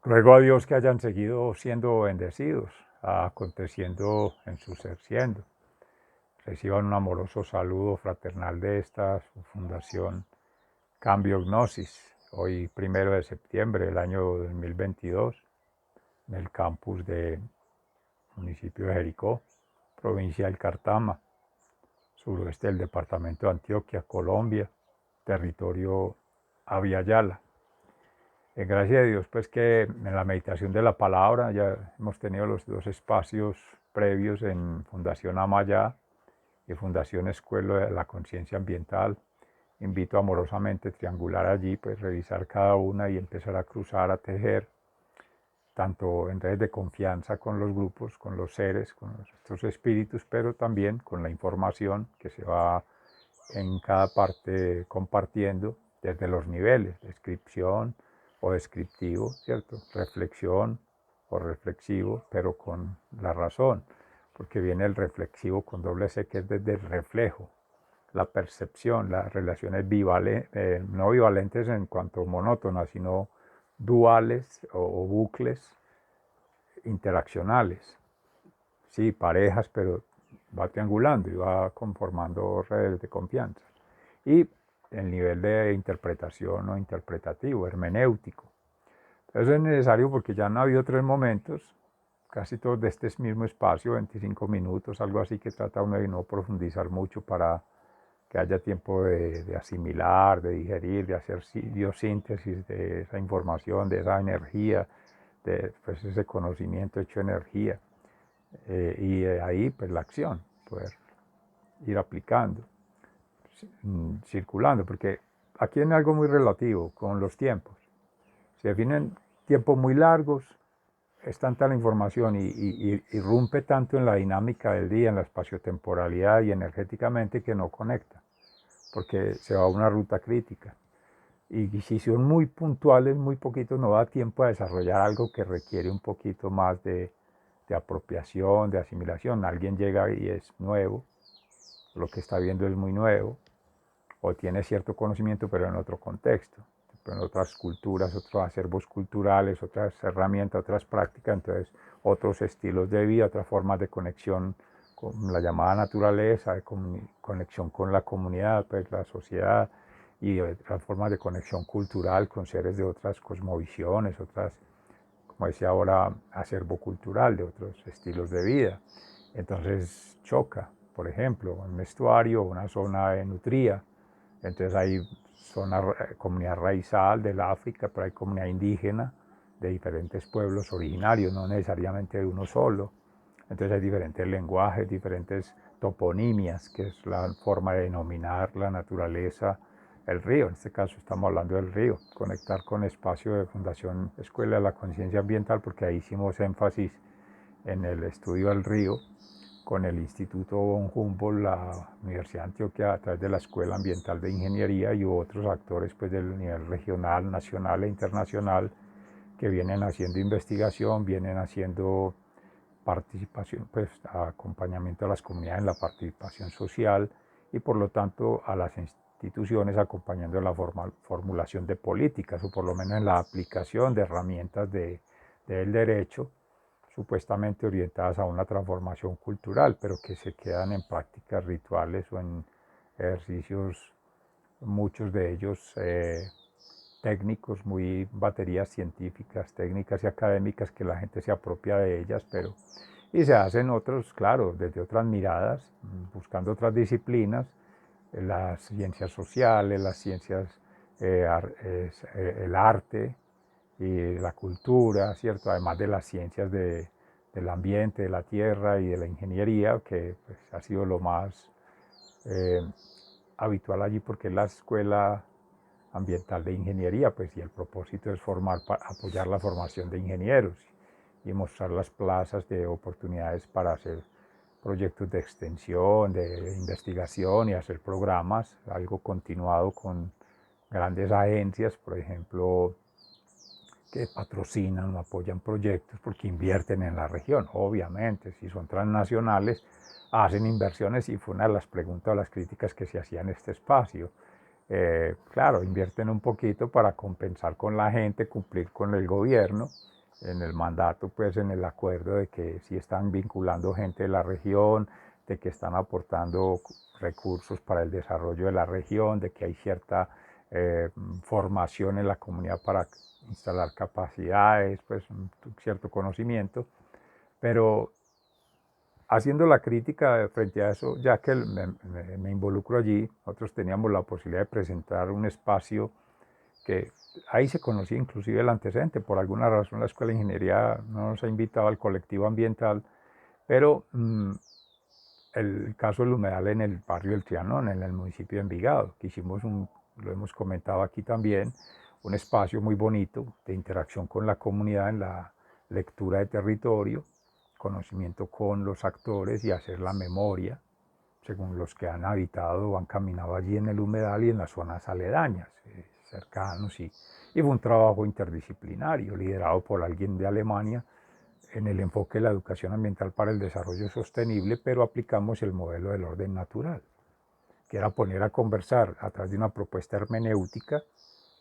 Ruego a Dios que hayan seguido siendo bendecidos, aconteciendo en su ser siendo. Reciban un amoroso saludo fraternal de esta su fundación Cambio Gnosis, hoy 1 de septiembre del año 2022, en el campus del municipio de Jericó, provincia del Cartama, suroeste del departamento de Antioquia, Colombia, territorio Aviala. Gracias a Dios, pues que en la meditación de la palabra ya hemos tenido los dos espacios previos en Fundación Amaya y Fundación Escuela de la Conciencia Ambiental. Invito amorosamente a triangular allí, pues revisar cada una y empezar a cruzar, a tejer, tanto en redes de confianza con los grupos, con los seres, con nuestros espíritus, pero también con la información que se va en cada parte compartiendo desde los niveles, descripción o descriptivo, ¿cierto? Reflexión o reflexivo, pero con la razón, porque viene el reflexivo con doble C, que es desde el reflejo, la percepción, las relaciones no bivalentes en cuanto monótonas, sino duales o bucles interaccionales. Sí, parejas, pero va triangulando y va conformando redes de confianza. Y el nivel de interpretación o interpretativo, hermenéutico. Eso es necesario porque ya han habido 3 momentos, casi todos de este mismo espacio, 25 minutos, algo así, que trata uno de no profundizar mucho para que haya tiempo de asimilar, de digerir, de hacer biosíntesis de esa información, de esa energía, de pues, ese conocimiento hecho energía. Y ahí pues la acción, poder ir aplicando, circulando, porque aquí hay algo muy relativo con los tiempos. Se definen tiempos muy largos, es tanta la información y irrumpe tanto en la dinámica del día, en la espaciotemporalidad y energéticamente que no conecta, porque se va a una ruta crítica. Y si son muy puntuales, muy poquitos, no da tiempo a desarrollar algo que requiere un poquito más de apropiación, de asimilación. Alguien llega y es nuevo, lo que está viendo es muy nuevo, o tiene cierto conocimiento, pero en otro contexto, en otras culturas, otros acervos culturales, otras herramientas, otras prácticas, entonces otros estilos de vida, otras formas de conexión con la llamada naturaleza, de conexión con la comunidad, pues la sociedad, y otras formas de conexión cultural con seres de otras cosmovisiones, otras, como decía ahora, acervo cultural de otros estilos de vida. Entonces choca, por ejemplo, un estuario, una zona de nutría, entonces hay comunidad raizal del África, pero hay comunidad indígena de diferentes pueblos originarios, no necesariamente de uno solo. Entonces hay diferentes lenguajes, diferentes toponimias, que es la forma de denominar la naturaleza, el río. En este caso estamos hablando del río, conectar con espacio de Fundación Escuela de la Conciencia Ambiental, porque ahí hicimos énfasis en el estudio del río con el Instituto von Humboldt, la Universidad de Antioquia, a través de la Escuela Ambiental de Ingeniería y otros actores pues, del nivel regional, nacional e internacional que vienen haciendo investigación, vienen haciendo participación, pues acompañamiento a las comunidades en la participación social y por lo tanto a las instituciones acompañando la formulación de políticas o por lo menos en la aplicación de herramientas del derecho supuestamente orientadas a una transformación cultural, pero que se quedan en prácticas rituales o en ejercicios, muchos de ellos técnicos, muy baterías científicas, técnicas y académicas que la gente se apropia de ellas, pero y se hacen otros, claro, desde otras miradas, buscando otras disciplinas, las ciencias sociales, las ciencias, el arte y la cultura, ¿cierto? Además de las ciencias del ambiente, de la tierra y de la ingeniería, que pues, ha sido lo más eh, habitual allí porque es la escuela ambiental de ingeniería, pues y el propósito es apoyar la formación de ingenieros y mostrar las plazas de oportunidades para hacer proyectos de extensión, de investigación y hacer programas, algo continuado con grandes agencias, por ejemplo, que patrocinan o apoyan proyectos porque invierten en la región. Obviamente, si son transnacionales, hacen inversiones y fue una de las preguntas o las críticas que se hacían en este espacio. Claro, invierten un poquito para compensar con la gente, cumplir con el gobierno, en el mandato, pues en el acuerdo de que sí están vinculando gente de la región, de que están aportando recursos para el desarrollo de la región, de que hay cierta formación en la comunidad para instalar capacidades, pues un cierto conocimiento, pero haciendo la crítica frente a eso, ya que me involucro allí, nosotros teníamos la posibilidad de presentar un espacio que ahí se conocía inclusive el antecedente. Por alguna razón la Escuela de Ingeniería no nos ha invitado al colectivo ambiental, pero el caso del humedal en el barrio del Trianón, en el municipio de Envigado, que hicimos lo hemos comentado aquí también, un espacio muy bonito de interacción con la comunidad en la lectura de territorio, conocimiento con los actores y hacer la memoria según los que han habitado o han caminado allí en el humedal y en las zonas aledañas, cercanos. Y fue un trabajo interdisciplinario liderado por alguien de Alemania en el enfoque de la educación ambiental para el desarrollo sostenible, pero aplicamos el modelo del orden natural, que era poner a conversar a través de una propuesta hermenéutica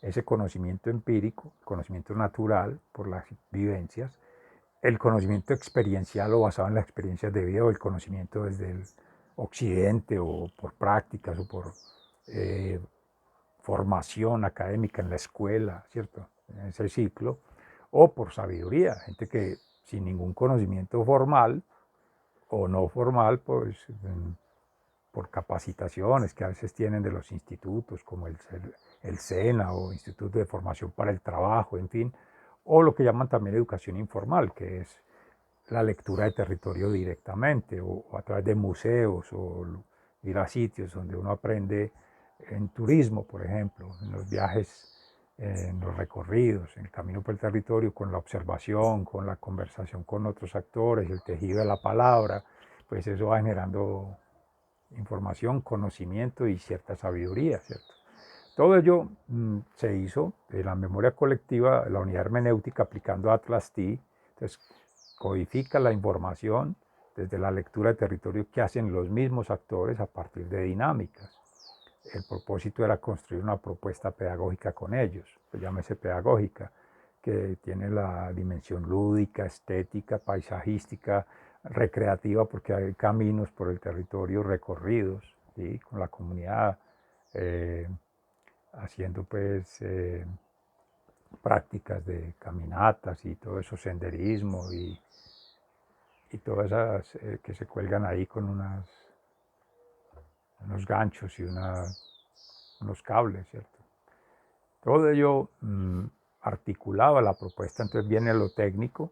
ese conocimiento empírico, conocimiento natural por las vivencias, el conocimiento experiencial o basado en las experiencias de vida o el conocimiento desde el occidente o por prácticas o por eh, formación académica en la escuela, ¿cierto? En ese ciclo, o por sabiduría, gente que sin ningún conocimiento formal o no formal, pues por capacitaciones que a veces tienen de los institutos como el SENA o Instituto de Formación para el Trabajo, en fin, o lo que llaman también educación informal, que es la lectura de territorio directamente o a través de museos o ir a sitios donde uno aprende en turismo, por ejemplo, en los viajes, en los recorridos, en el camino por el territorio, con la observación, con la conversación con otros actores, el tejido de la palabra, pues eso va generando información, conocimiento y cierta sabiduría, ¿cierto? Todo ello se hizo de la memoria colectiva, la unidad hermenéutica aplicando Atlas T. Entonces, codifica la información desde la lectura de territorio que hacen los mismos actores a partir de dinámicas. El propósito era construir una propuesta pedagógica con ellos, pues llámese pedagógica, que tiene la dimensión lúdica, estética, paisajística, recreativa, porque hay caminos por el territorio recorridos, ¿sí? Con la comunidad, haciendo pues prácticas de caminatas y todo eso, senderismo y todas esas que se cuelgan ahí con unos ganchos y unos cables, ¿cierto? Todo ello articulaba la propuesta, entonces viene lo técnico,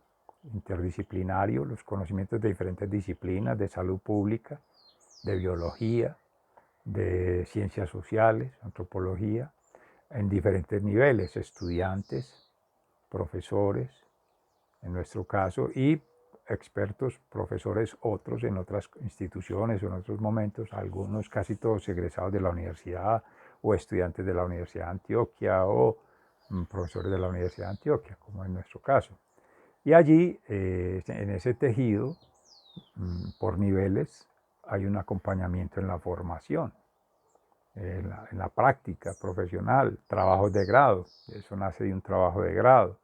interdisciplinario, los conocimientos de diferentes disciplinas, de salud pública, de biología, de ciencias sociales, antropología, en diferentes niveles, estudiantes, profesores, en nuestro caso, y expertos, profesores otros en otras instituciones o en otros momentos, algunos, casi todos egresados de la universidad o estudiantes de la Universidad de Antioquia o profesores de la Universidad de Antioquia, como en nuestro caso. Y allí, en ese tejido, por niveles, hay un acompañamiento en la formación, en la práctica profesional, trabajos de grado. Eso nace de un trabajo de grado.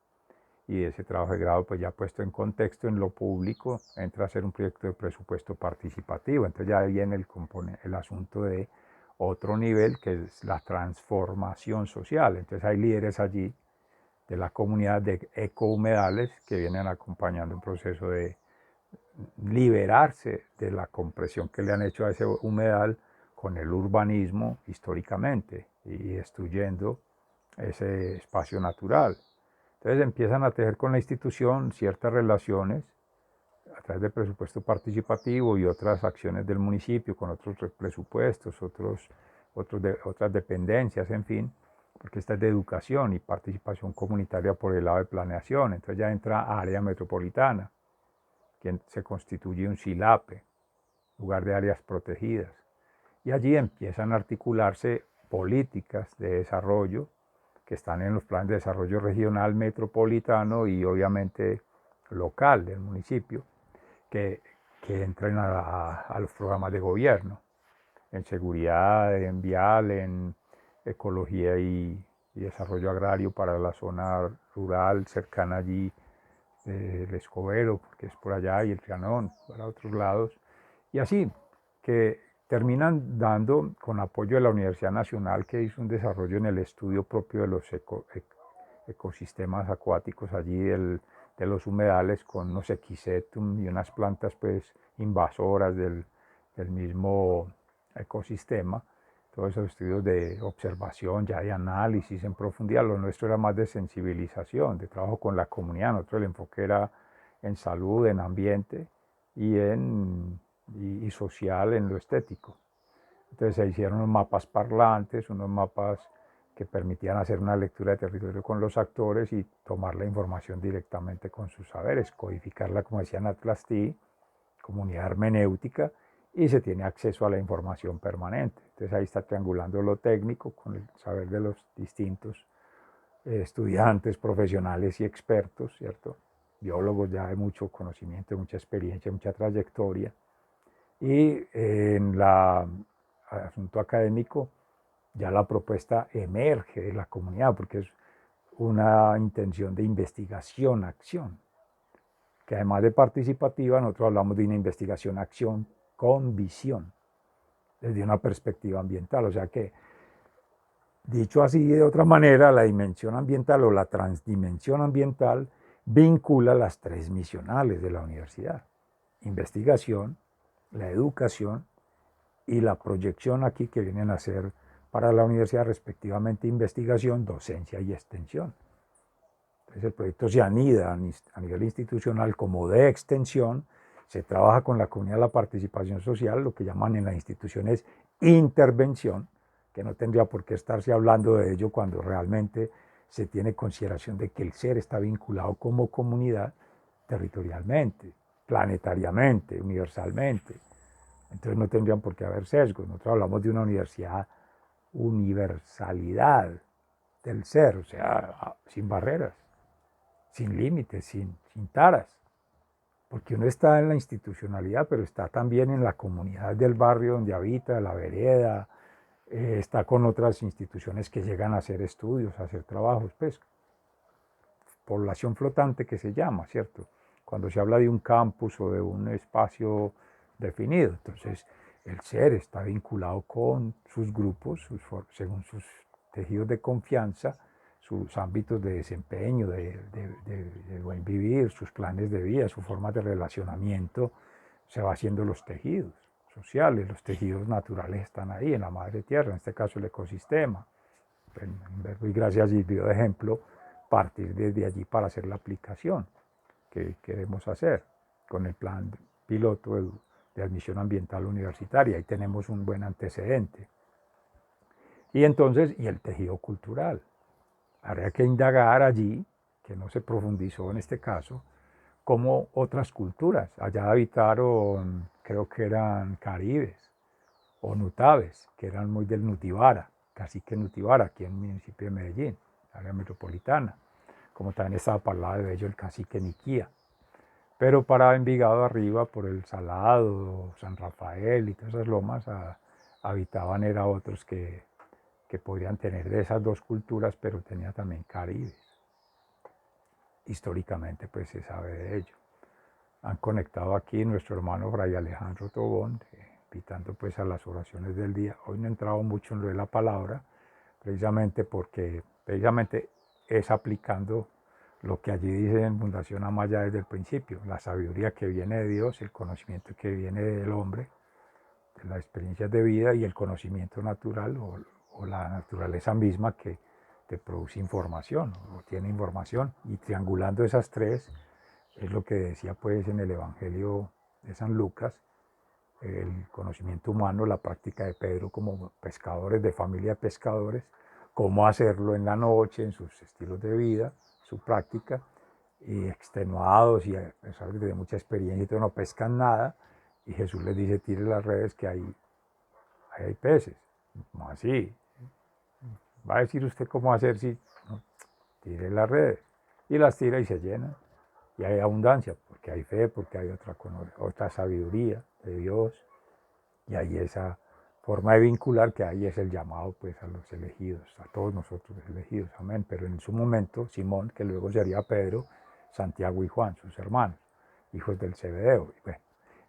Y ese trabajo de grado, pues ya puesto en contexto en lo público, entra a ser un proyecto de presupuesto participativo. Entonces ya viene el asunto de otro nivel, que es la transformación social. Entonces hay líderes allí de la comunidad de ecohumedales que vienen acompañando un proceso de liberarse de la compresión que le han hecho a ese humedal con el urbanismo históricamente y destruyendo ese espacio natural. Entonces empiezan a tejer con la institución ciertas relaciones a través del presupuesto participativo y otras acciones del municipio con otros presupuestos, otras dependencias, en fin, porque esta es de educación y participación comunitaria por el lado de planeación. Entonces ya entra área metropolitana, que se constituye un SILAPE, lugar de áreas protegidas. Y allí empiezan a articularse políticas de desarrollo que están en los planes de desarrollo regional, metropolitano y obviamente local del municipio, que, que entren a los programas de gobierno, en seguridad, en vial, en ecología y desarrollo agrario para la zona rural cercana allí, el Escobedo, porque es por allá, y el Trianón, para otros lados. Y así, que terminan dando, con apoyo de la Universidad Nacional, que hizo un desarrollo en el estudio propio de los ecosistemas acuáticos allí, de los humedales, con unos equisetum y unas plantas pues invasoras del mismo ecosistema. Todos esos estudios de observación, ya de análisis en profundidad. Lo nuestro era más de sensibilización, de trabajo con la comunidad. Nosotros el enfoque era en salud, en ambiente y social, en lo estético. Entonces se hicieron unos mapas parlantes, unos mapas que permitían hacer una lectura de territorio con los actores y tomar la información directamente con sus saberes, codificarla, como decía Atlas T, comunidad hermenéutica, y se tiene acceso a la información permanente. Entonces ahí está triangulando lo técnico con el saber de los distintos estudiantes, profesionales y expertos, ¿cierto? Biólogos ya de mucho conocimiento, mucha experiencia, mucha trayectoria. Y en el asunto académico ya la propuesta emerge de la comunidad porque es una intención de investigación, acción, que además de participativa, nosotros hablamos de una investigación-acción con visión, desde una perspectiva ambiental. O sea que, dicho así de otra manera, la dimensión ambiental o la transdimensión ambiental vincula las tres misionales de la universidad: investigación, la educación y la proyección aquí, que vienen a ser para la universidad respectivamente investigación, docencia y extensión. Entonces el proyecto se anida a nivel institucional como de extensión, se trabaja con la comunidad de la participación social, lo que llaman en las instituciones intervención, que no tendría por qué estarse hablando de ello cuando realmente se tiene consideración de que el ser está vinculado como comunidad territorialmente, planetariamente, universalmente. Entonces no tendrían por qué haber sesgos. Nosotros hablamos de una universidad, universalidad del ser, o sea, sin barreras, sin límites, sin taras. Porque uno está en la institucionalidad, pero está también en la comunidad del barrio donde habita, la vereda, está con otras instituciones que llegan a hacer estudios, a hacer trabajos, pues, población flotante que se llama, ¿cierto? Cuando se habla de un campus o de un espacio definido. Entonces, el ser está vinculado con sus grupos, según sus tejidos de confianza, sus ámbitos de desempeño, de buen vivir, sus planes de vida, su forma de relacionamiento, se va haciendo los tejidos sociales. Los tejidos naturales están ahí, en la madre tierra, en este caso el ecosistema. En Verbo y Gracia sirvió de ejemplo partir desde allí para hacer la aplicación que queremos hacer con el plan piloto de admisión ambiental universitaria. Ahí tenemos un buen antecedente. Y entonces, y el tejido cultural. Habría que indagar allí, que no se profundizó en este caso, cómo otras culturas. Allá habitaron, creo que eran caribes o nutaves, que eran muy del Nutibara, cacique Nutibara, aquí en el municipio de Medellín, área metropolitana. Como también estaba para el lado de ello el cacique Niquía. Pero para Envigado arriba, por el Salado, San Rafael y todas esas lomas, habitaban era otros que podrían tener de esas dos culturas, pero tenía también caribes. Históricamente pues se sabe de ello. Han conectado aquí nuestro hermano Fray Alejandro Tobón, invitando pues a las oraciones del día. Hoy no he entrado mucho en lo de la palabra, precisamente porque es aplicando lo que allí dice en Fundación Amaya desde el principio, la sabiduría que viene de Dios, el conocimiento que viene del hombre, de las experiencias de vida y el conocimiento natural o la naturaleza misma que te produce información o tiene información. Y triangulando esas tres, es lo que decía pues en el Evangelio de San Lucas, el conocimiento humano, la práctica de Pedro como pescadores, de familia de pescadores, cómo hacerlo en la noche, en sus estilos de vida, su práctica, y extenuados y a pesar de mucha experiencia y todo, no pescan nada, y Jesús les dice, tire las redes que ahí hay peces. ¿Cómo así? ¿Va a decir usted cómo hacer si no? Tire las redes? Y las tira y se llenan. Y hay abundancia, porque hay fe, porque hay otra sabiduría de Dios, y hay esa forma de vincular que ahí es el llamado pues a los elegidos, a todos nosotros los elegidos, amén. Pero en su momento Simón, que luego sería Pedro, Santiago y Juan, sus hermanos, hijos del Zebedeo. Y, bueno,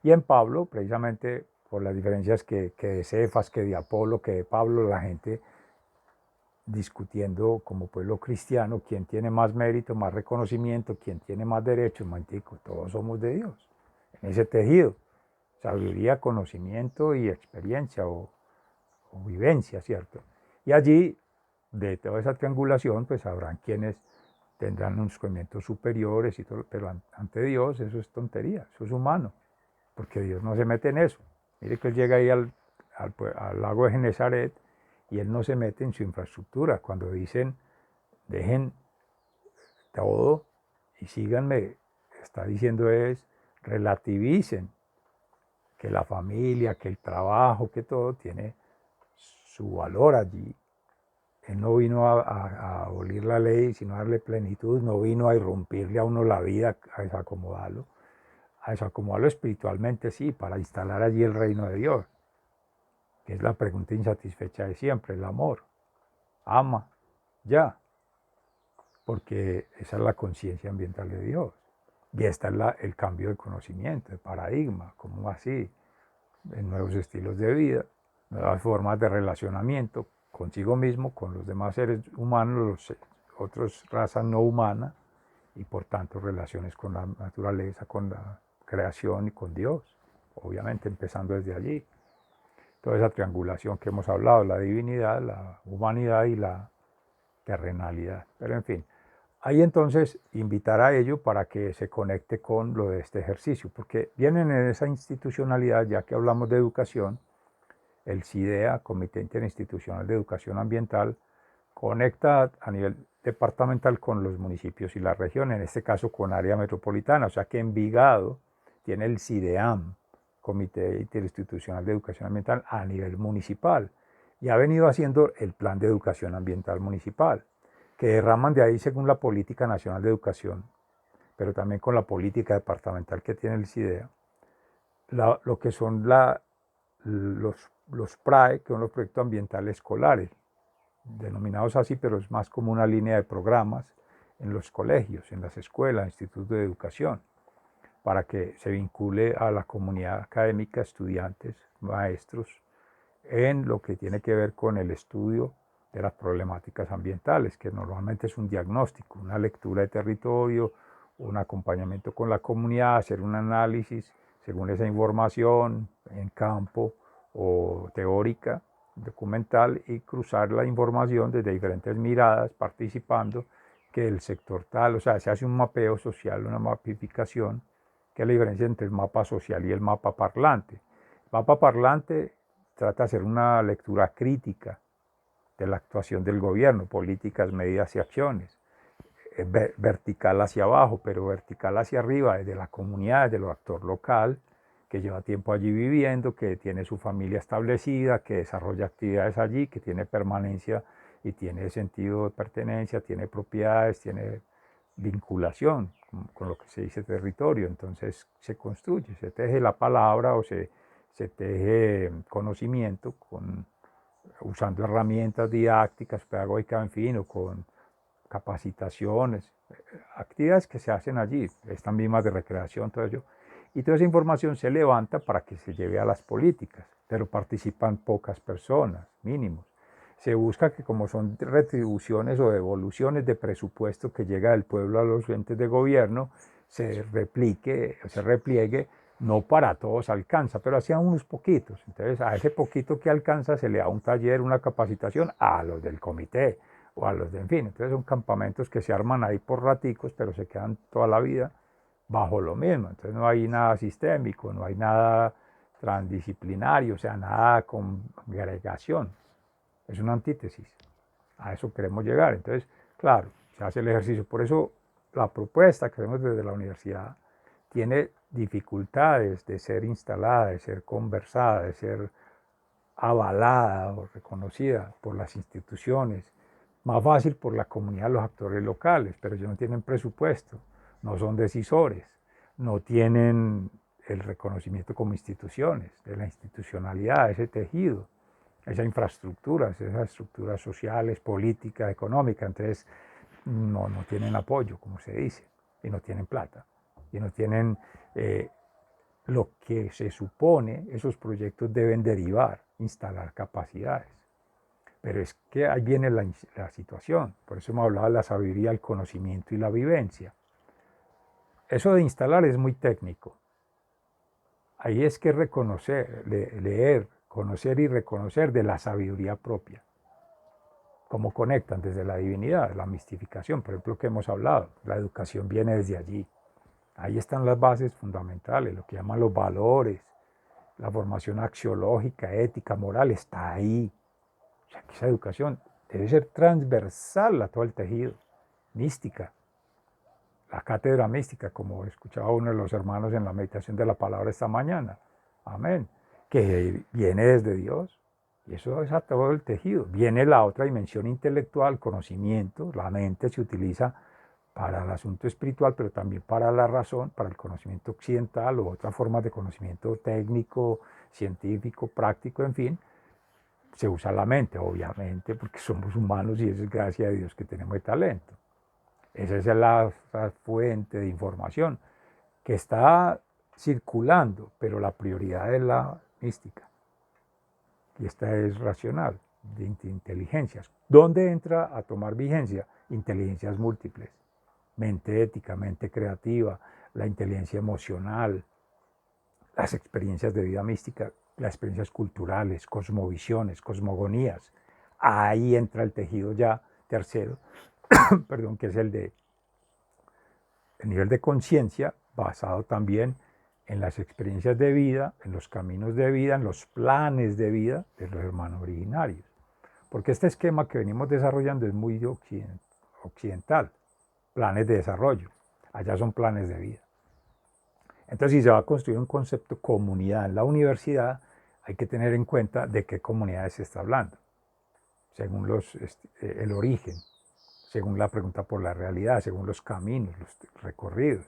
y en Pablo, precisamente por las diferencias que de Cefas, que de Apolo, que de Pablo, la gente discutiendo como pueblo cristiano quién tiene más mérito, más reconocimiento, quién tiene más derechos, mantico, todos somos de Dios, en ese tejido, sabiduría, conocimiento y experiencia o vivencia, ¿cierto? Y allí, de toda esa triangulación, pues habrán quienes tendrán unos conocimientos superiores y todo, pero ante Dios eso es tontería, eso es humano, porque Dios no se mete en eso. Mire que él llega ahí al lago de Genesaret y él no se mete en su infraestructura. Cuando dicen, dejen todo y síganme, está diciendo es, relativicen que la familia, que el trabajo, que todo tiene su valor allí. Él no vino a abolir la ley, sino a darle plenitud, no vino a irrumpirle a uno la vida, a desacomodarlo espiritualmente, sí, para instalar allí el reino de Dios, que es la pregunta insatisfecha de siempre, el amor. Ama, ya, porque esa es la conciencia ambiental de Dios. Y esta es el cambio de conocimiento, de paradigma, como así, en nuevos estilos de vida, nuevas formas de relacionamiento consigo mismo, con los demás seres humanos, los otras razas no humanas, y por tanto relaciones con la naturaleza, con la creación y con Dios, obviamente empezando desde allí. Toda esa triangulación que hemos hablado, la divinidad, la humanidad y la terrenalidad. Pero en fin, ahí entonces invitar a ello para que se conecte con lo de este ejercicio, porque vienen en esa institucionalidad, ya que hablamos de educación, el CIDEA, Comité Interinstitucional de Educación Ambiental, conecta a nivel departamental con los municipios y la región, en este caso con área metropolitana, o sea que Envigado tiene el CIDEAM, Comité Interinstitucional de Educación Ambiental, a nivel municipal, y ha venido haciendo el Plan de Educación Ambiental Municipal, que derraman de ahí según la Política Nacional de Educación, pero también con la política departamental que tiene el CIDEA, lo que son los PRAE, que son los proyectos ambientales escolares, denominados así, pero es más como una línea de programas en los colegios, en las escuelas, institutos de educación, para que se vincule a la comunidad académica, estudiantes, maestros, en lo que tiene que ver con el estudio de las problemáticas ambientales, que normalmente es un diagnóstico, una lectura de territorio, un acompañamiento con la comunidad, hacer un análisis según esa información en campo o teórica, documental, y cruzar la información desde diferentes miradas, participando, que el sector tal, o sea, se hace un mapeo social, una mapificación, que es la diferencia entre el mapa social y el mapa parlante. El mapa parlante trata de hacer una lectura crítica de la actuación del gobierno, políticas, medidas y acciones, vertical hacia abajo, pero vertical hacia arriba, desde la comunidad, desde el actor local, que lleva tiempo allí viviendo, que tiene su familia establecida, que desarrolla actividades allí, que tiene permanencia y tiene sentido de pertenencia, tiene propiedades, tiene vinculación con lo que se dice territorio. Entonces se construye, se teje la palabra o se teje conocimiento usando herramientas didácticas, pedagógicas, en fin, o con capacitaciones, actividades que se hacen allí, estas mismas de recreación, todo ello. Y toda esa información se levanta para que se lleve a las políticas, pero participan pocas personas, mínimos. Se busca que, como son retribuciones o devoluciones de presupuesto que llega del pueblo a los entes de gobierno, se replique, se repliegue, no para todos alcanza, pero hacia unos poquitos. Entonces, a ese poquito que alcanza se le da un taller, una capacitación a los del comité o a los de, en fin. Entonces son campamentos que se arman ahí por raticos, pero se quedan toda la vida bajo lo mismo. Entonces no hay nada sistémico, no hay nada transdisciplinario, o sea, nada con agregación. Es una antítesis. A eso queremos llegar. Entonces, claro, se hace el ejercicio. Por eso la propuesta que hacemos desde la universidad tiene dificultades de ser instalada, de ser conversada, de ser avalada o reconocida por las instituciones. Más fácil por la comunidad, los actores locales, pero ellos no tienen presupuesto, no son decisores, no tienen el reconocimiento como instituciones, de la institucionalidad, ese tejido. esas infraestructuras, esas estructuras sociales, políticas, económicas. Entonces no tienen apoyo, como se dice, y no tienen plata, y no tienen lo que se supone esos proyectos deben derivar, instalar capacidades. Pero es que ahí viene la situación. Por eso hemos hablado de la sabiduría, el conocimiento y la vivencia. Eso de instalar es muy técnico. Ahí es que reconocer, leer, conocer y reconocer de la sabiduría propia. Cómo conectan desde la divinidad, la mistificación, por ejemplo, que hemos hablado. La educación viene desde allí. Ahí están las bases fundamentales, lo que llaman los valores, la formación axiológica, ética, moral, está ahí. O sea, que esa educación debe ser transversal a todo el tejido, mística. La cátedra mística, como escuchaba uno de los hermanos en la meditación de la palabra esta mañana. Amén. Que viene desde Dios. Y eso es a todo el tejido. Viene la otra dimensión intelectual, conocimiento. La mente se utiliza para el asunto espiritual, pero también para la razón, para el conocimiento occidental o otras formas de conocimiento técnico, científico, práctico, en fin. Se usa la mente, obviamente, porque somos humanos y eso es gracias a Dios que tenemos el talento. Esa es la fuente de información que está circulando, pero la prioridad es la mística. Y esta es racional, de inteligencias. ¿Dónde entra a tomar vigencia? Inteligencias múltiples. Mente ética, mente creativa, la inteligencia emocional, las experiencias de vida mística, las experiencias culturales, cosmovisiones, cosmogonías. Ahí entra el tejido ya tercero, perdón, que es el nivel de conciencia basado también en las experiencias de vida, en los caminos de vida, en los planes de vida de los hermanos originarios. Porque este esquema que venimos desarrollando es muy occidental, planes de desarrollo. Allá son planes de vida. Entonces, si se va a construir un concepto comunidad en la universidad, hay que tener en cuenta de qué comunidades se está hablando, según el origen, según la pregunta por la realidad, según los caminos, los recorridos,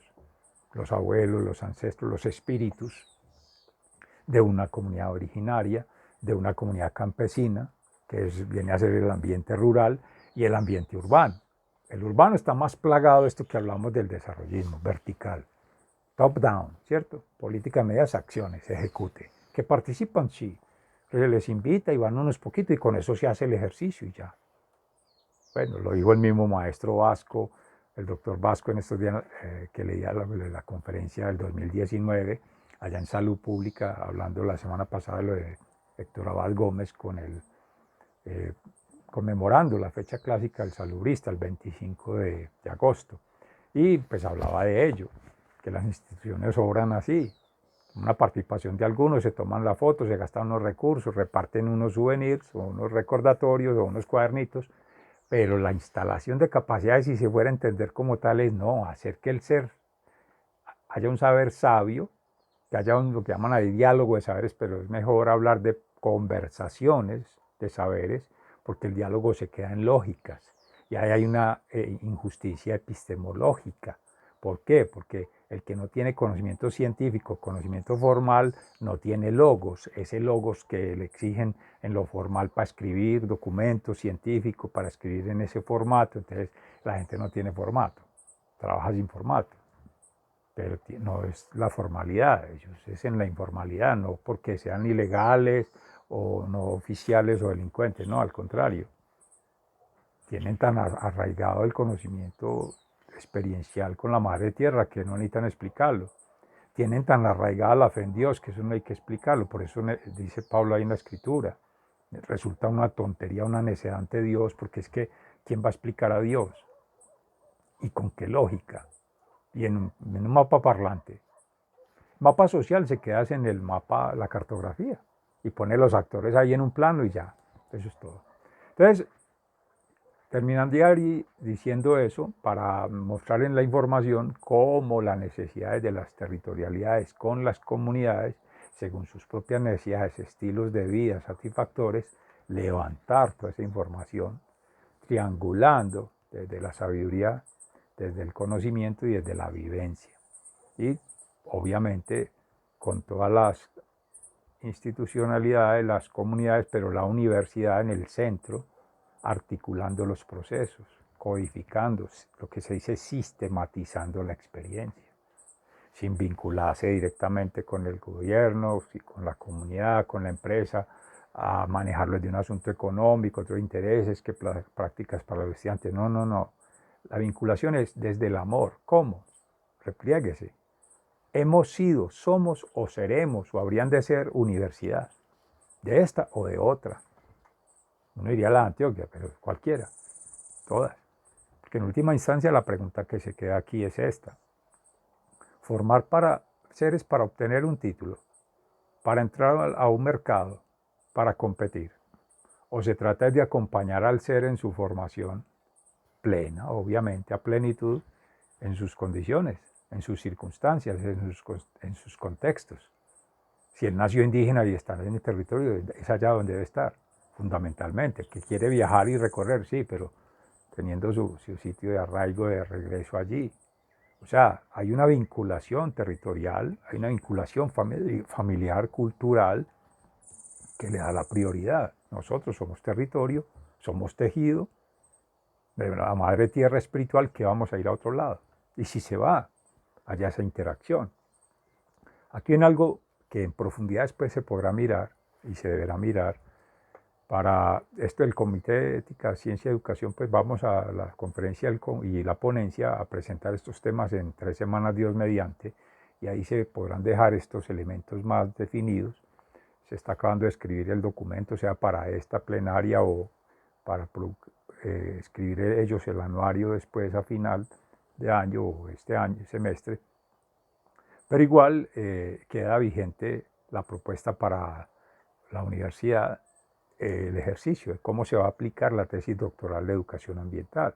los abuelos, los ancestros, los espíritus de una comunidad originaria, de una comunidad campesina, que viene a ser el ambiente rural y el ambiente urbano. El urbano está más plagado de esto que hablamos del desarrollismo vertical, top-down, ¿cierto? Política, medidas, acciones, ejecute. Que participan, sí. Se les invita y van unos poquitos y con eso se hace el ejercicio y ya. Bueno, lo dijo el mismo maestro Vasco, el doctor Vasco en estos días que leía la conferencia del 2019, allá en Salud Pública, hablando la semana pasada de lo de Héctor Abad Gómez con conmemorando la fecha clásica del salubrista, el 25 de agosto. Y pues hablaba de ello, que las instituciones obran así, una participación de algunos, se toman la foto, se gastan unos recursos, reparten unos souvenirs o unos recordatorios o unos cuadernitos, pero la instalación de capacidades, si se fuera a entender como tal, es no, hacer que el ser haya un saber sabio, que haya lo que llaman ahí diálogo de saberes, pero es mejor hablar de conversaciones de saberes, porque el diálogo se queda en lógicas, y ahí hay una injusticia epistemológica. ¿Por qué? Porque el que no tiene conocimiento científico, conocimiento formal, no tiene logos. Ese logos que le exigen en lo formal para escribir documentos científicos, para escribir en ese formato. Entonces la gente no tiene formato, trabaja sin formato. Pero no es la formalidad, ellos es en la informalidad, no porque sean ilegales o no oficiales o delincuentes, no, al contrario. Tienen tan arraigado el conocimiento experiencial con la madre tierra que no necesitan explicarlo. Tienen tan arraigada la fe en Dios que eso no hay que explicarlo. Por eso dice Pablo ahí en la escritura. Resulta una tontería, una necedad ante Dios, porque es que ¿quién va a explicar a Dios? ¿Y con qué lógica? Y en un mapa parlante. Mapa social se queda en el mapa, la cartografía, y pone los actores ahí en un plano y ya. Eso es todo. Entonces, terminan Diari diciendo eso para mostrar en la información cómo las necesidades de las territorialidades con las comunidades, según sus propias necesidades, estilos de vida satisfactores, levantar toda esa información, triangulando desde la sabiduría, desde el conocimiento y desde la vivencia. Y obviamente con todas las institucionalidades, las comunidades, pero la universidad en el centro, articulando los procesos, codificando, lo que se dice sistematizando la experiencia, sin vincularse directamente con el gobierno, con la comunidad, con la empresa, a manejarlo de un asunto económico, otros intereses, que prácticas para los estudiantes. No, no, no. La vinculación es desde el amor. ¿Cómo? Repliéguese. Hemos sido, somos o seremos o habrían de ser universidad, de esta o de otra. Uno diría la de Antioquia, pero cualquiera, todas. Porque en última instancia la pregunta que se queda aquí es esta. Formar seres para obtener un título, para entrar a un mercado, para competir. O se trata de acompañar al ser en su formación plena, obviamente a plenitud, en sus condiciones, en sus circunstancias, en sus contextos. Si él nació indígena y está en el territorio, es allá donde debe estar, fundamentalmente. El que quiere viajar y recorrer, sí, pero teniendo su sitio de arraigo, de regreso allí. O sea, hay una vinculación territorial, hay una vinculación familiar, cultural, que le da la prioridad. Nosotros somos territorio, somos tejido de la madre tierra espiritual, que vamos a ir a otro lado. Y si se va, haya esa interacción. Aquí en algo que en profundidad después se podrá mirar y se deberá mirar. Para esto el Comité de Ética, Ciencia y Educación, pues vamos a la conferencia y la ponencia a presentar estos temas en 3 semanas, Dios mediante, y ahí se podrán dejar estos elementos más definidos. Se está acabando de escribir el documento, sea para esta plenaria o para escribir ellos el anuario después a final de año o este año, semestre. Pero igual queda vigente la propuesta para la universidad, el ejercicio de cómo se va a aplicar la tesis doctoral de educación ambiental,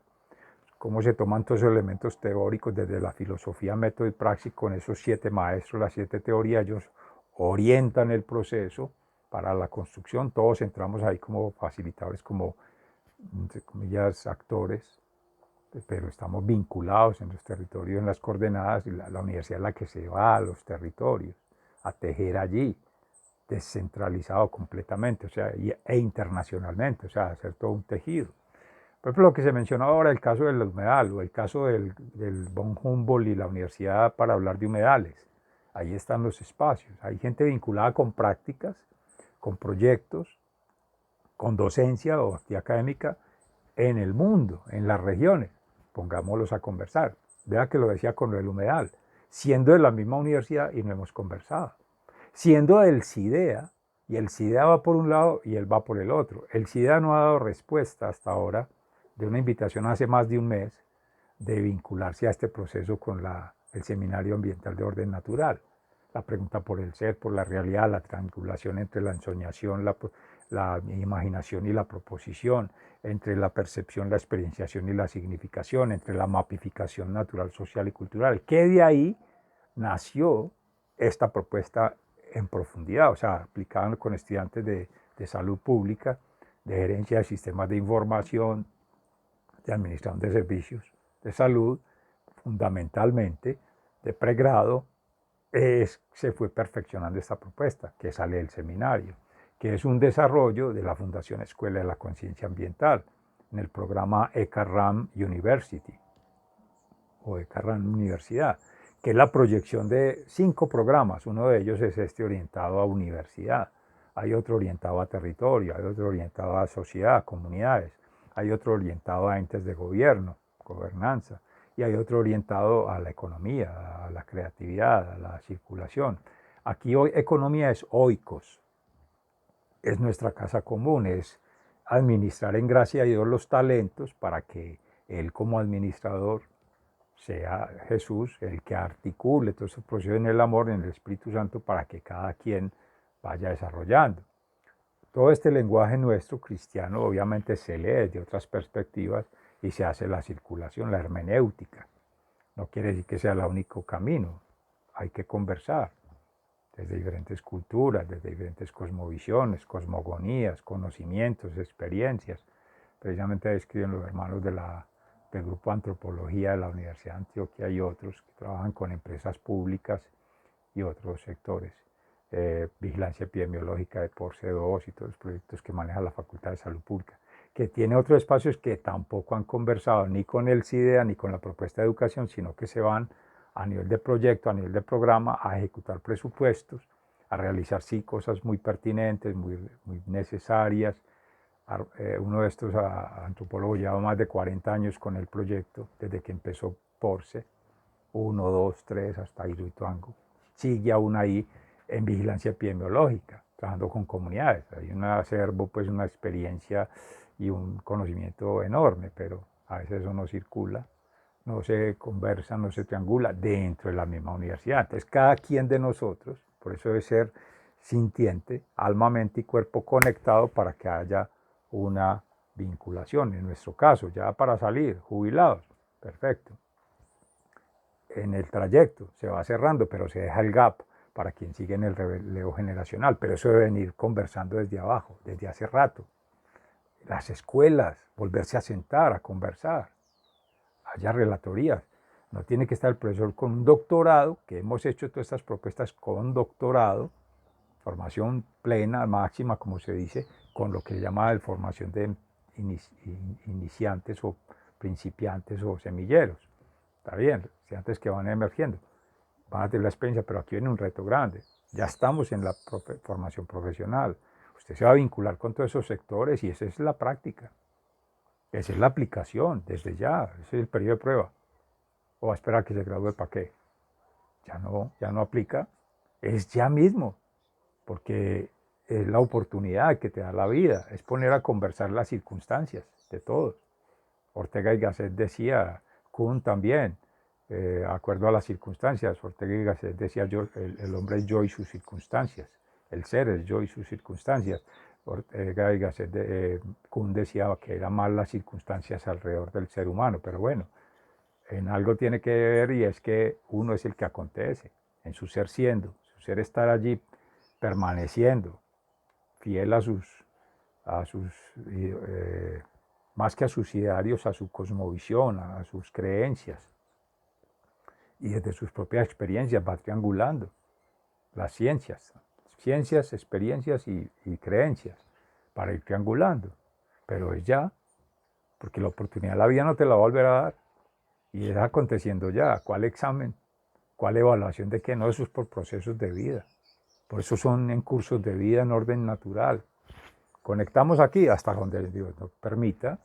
cómo se toman todos esos elementos teóricos desde la filosofía, método y praxis con esos 7 maestros, las 7 teorías. Ellos orientan el proceso para la construcción, todos entramos ahí como facilitadores, como, entre comillas, actores, pero estamos vinculados en los territorios, en las coordenadas, y la universidad es la que se va a los territorios a tejer allí, descentralizado completamente, o sea, e internacionalmente, o sea, hacer todo un tejido. Por ejemplo, lo que se mencionó ahora, el caso del humedal, o el caso del von Humboldt y la universidad para hablar de humedales. Ahí están los espacios. Hay gente vinculada con prácticas, con proyectos, con docencia o actividad académica en el mundo, en las regiones. Pongámoslos a conversar. Vea que lo decía con el humedal, siendo de la misma universidad y no hemos conversado. Siendo del CIDEA, y el CIDEA va por un lado y él va por el otro. El CIDEA no ha dado respuesta hasta ahora de una invitación hace más de un mes de vincularse a este proceso con el Seminario Ambiental de Orden Natural. La pregunta por el ser, por la realidad, la triangulación entre la ensoñación, la imaginación y la proposición, entre la percepción, la experienciación y la significación, entre la mapificación natural, social y cultural, que de ahí nació esta propuesta en profundidad, o sea, aplicada con estudiantes de salud pública, de gerencia de sistemas de información, de administración de servicios de salud, fundamentalmente de pregrado. Se fue perfeccionando esta propuesta que sale del seminario, que es un desarrollo de la Fundación Escuela de la Conciencia Ambiental en el programa ECARRAM University o ECARRAM Universidad, que es la proyección de 5 programas. Uno de ellos es este orientado a universidad, hay otro orientado a territorio, hay otro orientado a sociedad, a comunidades, hay otro orientado a entes de gobierno, gobernanza, y hay otro orientado a la economía, a la creatividad, a la circulación. Aquí hoy economía es oikos, es nuestra casa común, es administrar en gracia a Dios los talentos para que Él como administrador sea Jesús el que articule todo ese proceso en el amor, en el Espíritu Santo, para que cada quien vaya desarrollando. Todo este lenguaje nuestro cristiano obviamente se lee desde otras perspectivas y se hace la circulación, la hermenéutica. No quiere decir que sea el único camino, hay que conversar desde diferentes culturas, desde diferentes cosmovisiones, cosmogonías, conocimientos, experiencias. Precisamente escriben los hermanos del Grupo Antropología de la Universidad de Antioquia y otros que trabajan con empresas públicas y otros sectores. vigilancia epidemiológica de POR-C2 y todos los proyectos que maneja la Facultad de Salud Pública, que tiene otros espacios que tampoco han conversado ni con el CIDEA ni con la propuesta de educación, sino que se van a nivel de proyecto, a nivel de programa, a ejecutar presupuestos, a realizar sí cosas muy pertinentes, muy necesarias. Uno de estos antropólogos lleva más de 40 años con el proyecto, desde que empezó PORCE, 1, 2, 3, hasta Hidroituango. Sigue aún ahí en vigilancia epidemiológica, trabajando con comunidades. Hay un acervo, pues una experiencia y un conocimiento enorme, pero a veces eso no circula, no se conversa, no se triangula dentro de la misma universidad. Entonces cada quien de nosotros, por eso debe ser sintiente, alma, mente y cuerpo conectado para que haya una vinculación. En nuestro caso, ya para salir, jubilados, perfecto. En el trayecto se va cerrando, pero se deja el gap para quien sigue en el relevo generacional. Pero eso debe venir conversando desde abajo, desde hace rato. Las escuelas, volverse a sentar, a conversar. Haya relatorías. No tiene que estar el profesor con un doctorado, que hemos hecho todas estas propuestas con doctorado, formación plena, máxima, como se dice, con lo que se llama formación de iniciantes o principiantes o semilleros. Está bien, estudiantes que van emergiendo, van a tener la experiencia, pero aquí viene un reto grande. Ya estamos en la formación profesional. Usted se va a vincular con todos esos sectores y esa es la práctica. Esa es la aplicación, desde ya. Ese es el periodo de prueba. O va a esperar que se gradúe para qué. Ya no aplica. Es ya mismo. Porque es la oportunidad que te da la vida. Es poner a conversar las circunstancias de todos. Ortega y Gasset decía, Kuhn también, acuerdo a las circunstancias. Ortega y Gasset decía, el hombre es yo y sus circunstancias. El ser es yo y sus circunstancias. Ortega y Gasset, Kuhn decía que eran más las circunstancias alrededor del ser humano, pero bueno, en algo tiene que ver y es que uno es el que acontece, en su ser siendo, su ser estar allí permaneciendo, fiel a sus más que a sus idearios, a su cosmovisión, a sus creencias. Y desde sus propias experiencias va triangulando las ciencias, experiencias y creencias, para ir triangulando. Pero es ya, porque la oportunidad de la vida no te la va a volver a dar. Y es aconteciendo ya. ¿Cuál examen? ¿Cuál evaluación de qué? No, eso es por procesos de vida. Por eso son en cursos de vida en orden natural. Conectamos aquí hasta donde Dios nos permita.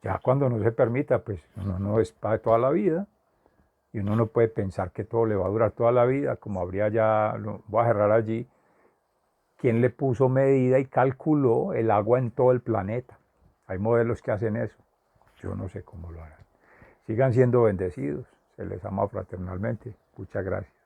Ya cuando no se permita, pues uno no es para toda la vida. Y uno no puede pensar que todo le va a durar toda la vida, como habría ya, voy a cerrar allí, ¿quién le puso medida y calculó el agua en todo el planeta? Hay modelos que hacen eso. Yo no sé cómo lo harán. Sigan siendo bendecidos. Se les ama fraternalmente. Muchas gracias.